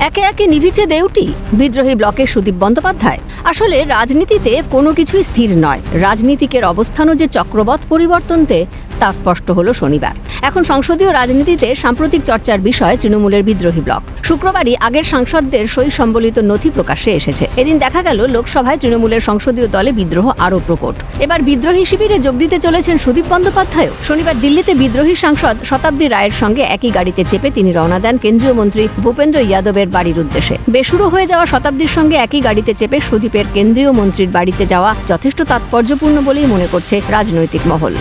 একে একে নিভিছে দেউটি বিদ্রোহী ব্লকের সুদীপ বন্দ্যোপাধ্যায়। আসলে রাজনীতিতে কোনো কিছুই স্থির নয়। রাজনীতিকের অবস্থানও যে চক্রবৎ পরিবর্তনতে তা স্পষ্ট হলো শনিবার। এখন সংসদীয় রাজনীতিতে সাম্প্রতিক চর্চার বিষয় তৃণমূলের বিদ্রোহী ব্লক। শুক্রবারই আগের সাংসদদের সই সম্বলিত নথি প্রকাশ্যে এসেছে। এদিন দেখা গেল লোকসভায় তৃণমূলের সংসদীয় দলে বিদ্রোহ আরও প্রকট। এবার বিদ্রোহী শিবিরে যোগ দিতে চলেছেন সুদীপ বন্দ্যোপাধ্যায়ও। শনিবার দিল্লিতে বিদ্রোহী সাংসদ শতাব্দী রায়ের সঙ্গে একই গাড়িতে চেপে তিনি রওনা দেন কেন্দ্রীয় মন্ত্রী ভূপেন্দ্র যাদবের বাড়ির উদ্দেশ্যে। বেসুরো হয়ে যাওয়া শতাব্দীর সঙ্গে একই গাড়িতে চেপে সুদীপের কেন্দ্রীয় মন্ত্রীর বাড়িতে যাওয়া যথেষ্ট তাৎপর্যপূর্ণ বলেই মনে করছে রাজনৈতিক মহল।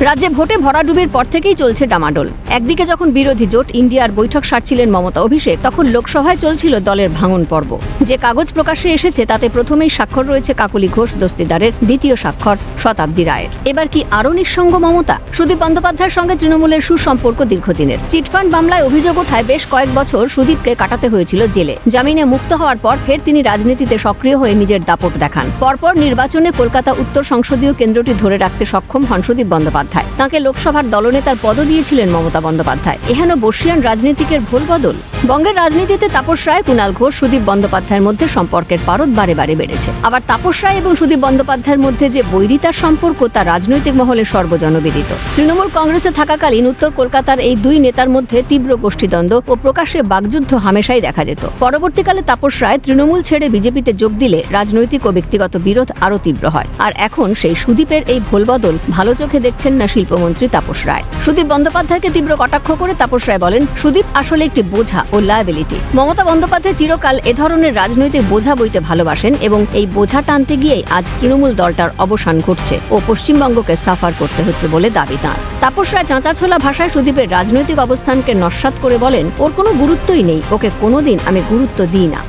রাজ্যে ভোটে ভরাডুবির পর থেকেই চলছে ডামাডোল। একদিকে যখন বিরোধী জোট ইন্ডিয়ার বৈঠক সারছিলেন মমতা অভিষেক, তখন লোকসভায় চলছিল দলের ভাঙন পর্ব। যে কাগজ প্রকাশ্যে এসেছে তাতে প্রথমেই স্বাক্ষর রয়েছে কাকলি ঘোষ দস্তিদারের, দ্বিতীয় স্বাক্ষর শতাব্দী রায়ের। এবার কি আরও নিঃসঙ্গ মমতা? সুদীপ বন্দ্যোপাধ্যায়ের সঙ্গে তৃণমূলের সুসম্পর্ক দীর্ঘদিনের। চিটফান্ড মামলায় অভিযোগ ওঠায় বেশ কয়েক বছর সুদীপকে কাটাতে হয়েছিল জেলে। জামিনে মুক্ত হওয়ার পর ফের তিনি রাজনীতিতে সক্রিয় হয়ে নিজের দাপট দেখান। পরপর নির্বাচনে কলকাতা উত্তর সংসদীয় কেন্দ্রটি ধরে রাখতে সক্ষম হন সুদীপ বন্দ্যোপাধ্যায়। তাকে লোকসভার দলনেতার পদও দিয়েছিলেন মমতা বন্দ্যোপাধ্যায়। এহেন বর্ষিয়ান রাজনীতিকের ভুল বদল। বঙ্গের রাজনীতিতে তাপস রায়, কুণাল ঘোষ, সুদীপ বন্দ্যোপাধ্যায়ের মধ্যে সম্পর্কের পারদ বারে বারে বেড়েছে। আবার তাপস রায় এবং সুদীপ বন্দ্যোপাধ্যায়ের মধ্যে যে বৈরিতার সম্পর্ক তা রাজনৈতিক মহলে সর্বজনবিদিত। তৃণমূল কংগ্রেসে থাকাকালীন উত্তর কলকাতার এই দুই নেতার মধ্যে তীব্র গোষ্ঠীদ্বন্দ্ব ও প্রকাশ্যে বাকযুদ্ধ হামেশাই দেখা যেত। পরবর্তীকালে তাপস রায় তৃণমূল ছেড়ে বিজেপিতে যোগ দিলে রাজনৈতিক ও ব্যক্তিগত বিরোধ আরও তীব্র হয়। আর এখন সেই সুদীপের এই ভুল বদল ভালো চোখে দেখছেন না শিল্পমন্ত্রী তাপস রায়। সুদীপ বন্দ্যোপাধ্যায়কে তীব্র কটাক্ষ করে তাপস রায় বলেন, সুদীপ আসলে একটি বোঝা ও লায়াবিলিটি। মমতা বন্দ্যোপাধ্যায় চিরকাল এ ধরনের রাজনৈতিক বোঝা বইতে ভালোবাসেন এবং এই বোঝা টানতে গিয়েই আজ তৃণমূল দলটার অবসান ঘটছে ও পশ্চিমবঙ্গকে সাফার করতে হচ্ছে বলে দাবি তাঁর। তাপস রায় চাঁচাছোলা ভাষায় সুদীপের রাজনৈতিক অবস্থানকে নস্যাৎ করে বলেন, ওর কোনো গুরুত্বই নেই, ওকে কোনোদিন আমি গুরুত্ব দিই না।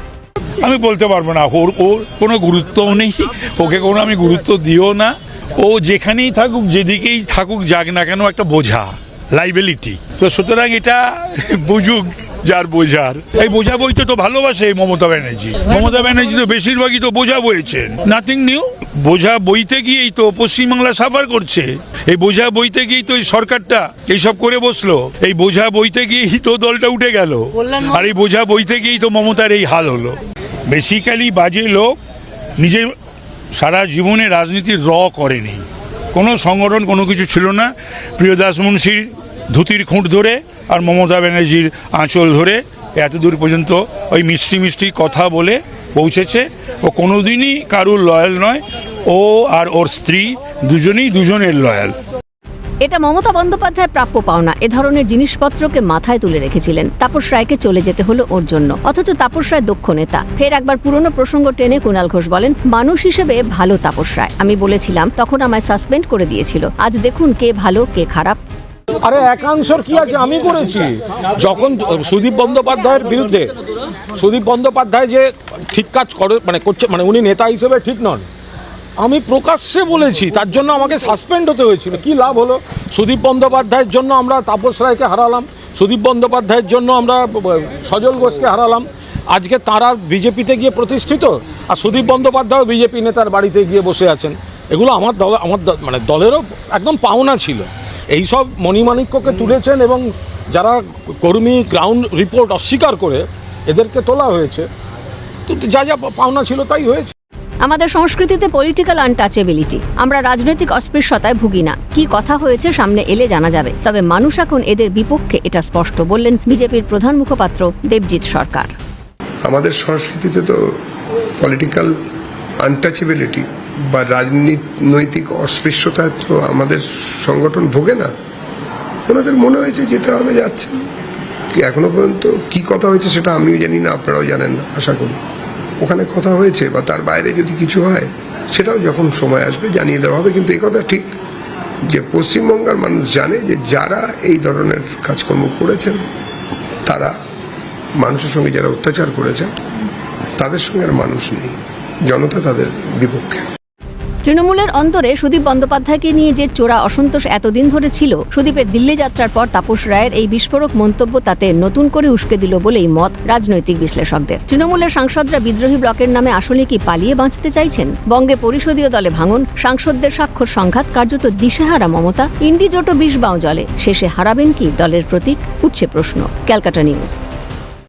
আমি বলতে পারবো না ওর কোনো গুরুত্বও নেই, ওকে কোনো আমি গুরুত্ব দিও না। ও যেখানেই থাকুক, যেদিকেই থাকুক, যাক না কেন একটা বোঝা, লাইবিলিটি। তো সুতরাং এটা বুঝুক যার বোঝার। এই বোঝা বইতে তো ভালোবাসে মমতা ব্যানার্জি। মমতা ব্যানার্জি তো বেশিরভাগই তো বোঝা বইছেন, নাথিং নিউ। বোঝা বইতে গিয়েই তো পশ্চিমবাংলা সাফার করছে। এই বোঝা বইতে গিয়েই তো এই সরকারটা এইসব করে বসলো। এই বোঝা বইতে গিয়েই তো দলটা উঠে গেল। আর এই বোঝা বইতে গিয়েই তো মমতার এই হাল হলো। বেসিক্যালি বাজে লোক, নিজের সারা জীবনে রাজনীতির করেনি, কোনো সংগঠন কোনো কিছু ছিল না। প্রিয়দাস মুন্সির ধুতির খুঁট ধরে আর মমতা ব্যানার্জির আঁচল ধরে এতদূর পর্যন্ত ওই মিষ্টি মিষ্টি কথা বলে পৌঁছেছে। ও কোনোদিনই কারুর লয়াল নয়। ও আর ওর স্ত্রী দুজনেই দুজনের লয়াল। এটা মমতা বন্দ্যোপাধ্যায় প্রাপ্য পাওনা। এ ধরনের জিনিসপত্রকে মাথায় তুলে রেখেছিলেন। তাপস রায়কে চলে যেতে হলো ওর জন্য, অথচ তাপস রায় দক্ষ নেতা। ফের একবার পুরনো প্রসঙ্গ টেনে কুণাল ঘোষ বলেন, মানুষ হিসেবে ভালো তাপস রায়। আমি বলেছিলাম, তখন আমায় সাসপেন্ড করে দিয়েছিল। আজ দেখুন কে ভালো কে খারাপ। আরে একাংশর কি আছে, আমি করেছি। যখন সুদীপ বন্দ্যোপাধ্যায়ের বিরুদ্ধে, সুদীপ বন্দ্যোপাধ্যায় যে ঠিক কাজ করে করছে, উনি নেতা হিসেবে ঠিক নন, আমি প্রকাশ্যে বলেছি। তার জন্য আমাকে সাসপেন্ড হতে হয়েছিল। কি লাভ হলো? সুদীপ বন্দ্যোপাধ্যায়ের জন্য আমরা তাপস রায়কে হারালাম, সুদীপ বন্দ্যোপাধ্যায়ের জন্য আমরা সজল ঘোষকে হারালাম। আজকে তাঁরা বিজেপিতে গিয়ে প্রতিষ্ঠিত, আর সুদীপ বন্দ্যোপাধ্যায়ও বিজেপি নেতার বাড়িতে গিয়ে বসে আছেন। এগুলো আমার দলেরও একদম পাওনা ছিল। এইসব মণিমাণিক্যকে তুলেছেন এবং যারা কর্মী গ্রাউন্ড রিপোর্ট অস্বীকার করে এদেরকে তোলা হয়েছে। তো যা যা পাওনা ছিল তাই হয়েছে। আমাদের সংস্কৃতিতে পলিটিক্যাল আনটাচেবিলিটি। আমরা রাজনৈতিক অস্পৃশ্যতায় ভুগি না। কি কথা হয়েছে সামনে এলে জানা যাবে। তবে মানুষ এখন এদের বিপক্ষে, এটা স্পষ্ট বললেন বিজেপির প্রধান মুখপাত্র দেবজিৎ সরকার। আমাদের সংস্কৃতিতে তো পলিটিক্যাল আনটাচেবিলিটি বা রাজনৈতিক অস্পৃশ্যতায় তো আমাদের সংগঠন ভোগে না। ওনাদের মনে হয়েছে যেতে হবে, যাচ্ছে। এখনো পর্যন্ত কি কথা হয়েছে সেটা আমিও জানি না, আপনারাও জানেন না। আশা করি ওখানে কথা হয়েছে বা তার বাইরে যদি কিছু হয় সেটাও যখন সময় আসবে জানিয়ে দেওয়া হবে। কিন্তু এই কথা ঠিক যে পশ্চিমবঙ্গের মানুষ জানে যে যারা এই ধরনের কাজকর্ম করেছেন, তারা মানুষের সঙ্গে যারা অত্যাচার করেছেন, তাদের সঙ্গে আর মানুষ নেই, জনতা তাদের বিপক্ষে। তৃণমূলের অন্তরে সুদীপ বন্দ্যোপাধ্যায়কে নিয়ে যে চোরা অসন্তোষ এতদিন ধরে ছিল, সুদীপের দিল্লি যাত্রার পর তাপস রায়ের এই বিস্ফোরক মন্তব্য তাতে নতুন করে উস্কে দিল বলেই মত রাজনৈতিক বিশ্লেষকদের। তৃণমূলের সাংসদরা বিদ্রোহী ব্লকের নামে আসলে কি পালিয়ে বাঁচতে চাইছেন? বঙ্গে পরিষদীয় দলে ভাঙন, সাংসদদের স্বাক্ষর সংঘাত, কার্যত দিশেহারা মমতা, ইন্ডি জোটও 20 বাও জলে, শেষে হারাবেন কি দলের প্রতীক? উঠছে প্রশ্ন। ক্যালকাটা নিউজ।